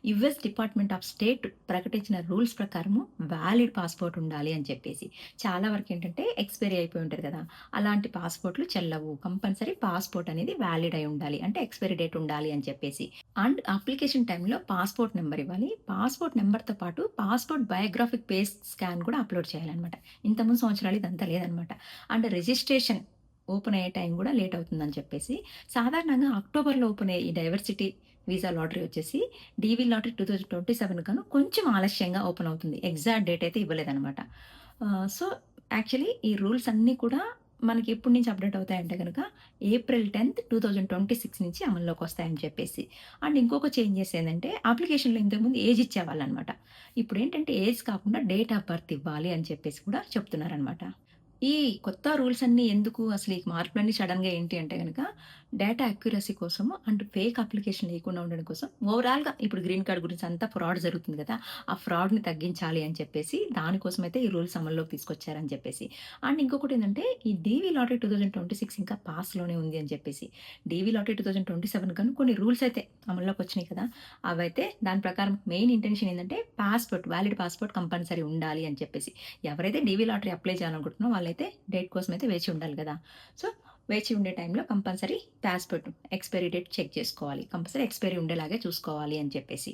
US department of state ప్రకటించిన rules ప్రకారము valid passport ఉండాలి అని చెప్పేసి. చాలా వరకేంటంటే ఎక్స్‌పైరీ అయిపోయి ఉంటది కదా! అలాంటి పాస్‌పోర్ట్‌లు చెల్లవు. కంపల్సరీ పాస్‌పోర్ట్ అనేది వ్యాలిడ్ అయి ఉండాలి. అంటే ఎక్స్‌పైరీ డేట్ ఉండాలి అని చెప్పేసి. అండ్ అప్లికేషన్ టైమ్‌లో పాస్‌పోర్ట్ నంబర్ ఇవ్వాలి. పాస్‌పోర్ట్ నంబర్‌తో పాటు పాస్‌పోర్ట్ బయోగ్రాఫిక్ పేజ్ స్కాన్ కూడా అప్‌లోడ్ చేయాలనమాట. ఇంతకుముందు సంవత్సరాలు ఇదంతా లేదనమాట. అండ్ రిజిస్ట్రేషన్ ఓపెన్ అయ్యే టైం కూడా లేట్ అవుతుందని చెప్పేసి. సాధారణంగా అక్టోబర్‌లో ఓపెన్ అయ్యే ఈ డైవర్సిటీ వీసా లాటరీ వచ్చేసి డీవీ లాటరీ 2027 కను కొంచెం ఆలస్యంగా ఓపెన్ అవుతుంది. ఎగ్జాక్ట్ డేట్ అయితే ఇవ్వలేదనమాట. సో, యాక్చువల్లీ ఈ రూల్స్ అన్నీ కూడా మనకి ఎప్పటి నుంచి అప్‌డేట్ అవుతాయంటే గనక ఏప్రిల్ 10, 2026 నుంచి అమల్లోకొస్తాయని చెప్పేసి. అండ్ ఇంకొక చేంజెస్ ఏందంటే అప్లికేషన్‌లో ఇంతకుముందు ఏజ్ ఇచ్చేవాళ్ళనమాట. ఇప్పుడేంటంటే ఏజ్ కాకుండా డేట్ ఆఫ్ బర్త్ ఇవ్వాలి అని చెప్పేసి కూడా చెప్తున్నారనమాట. ఈ కొత్త రూల్స్ అన్నీ ఎందుకు అసలు ఈ మార్పులన్నీ సడెన్‌గా ఏంటి అంటే గనక డేటా అక్యురసీ కోసము అండ్ ఫేక్ అప్లికేషన్ లేకుండా ఉండడం కోసం ఓవరాల్‌గా ఇప్పుడు గ్రీన్ కార్డ్ గురించి అంతా ఫ్రాడ్ జరుగుతుంది కదా! ఆ ఫ్రాడ్‌ని తగ్గించాలి అని చెప్పేసి దానికోసమైతే ఈ రూల్స్ అమల్లోకి తీసుకొచ్చారని చెప్పేసి. అండ్ ఇంకొకటేందంటే ఈ డీవీ లాటరీ 2026 ఇంకా పాస్‌లోనే ఉంది అని చెప్పేసి. డీవీ లాటరీ 2027 కను కొన్ని రూల్స్ అయితే అమల్లోకొచ్చినాయి కదా! అవైతే దాని ప్రకారం మెయిన్ ఇంటెన్షన్ ఏందంటే వ్యాలిడ్ పాస్‌పోర్ట్ కంపల్సరీ ఉండాలి అని చెప్పేసి. ఎవరైతే డీవీ లాటరీ అప్లై చేయాలనుకుంటున్నారో వాళ్ళైతే డేట్ కోసమైతే వేచి ఉండాలి గదా! సో, వేచి ఉండే టైంలో compulsory passport expiry date check చేసుకోవాలి. కంపల్సరీ ఎక్స్‌పైరీ ఉండేలాగే చూసుకోవాలి అని చెప్పేసి.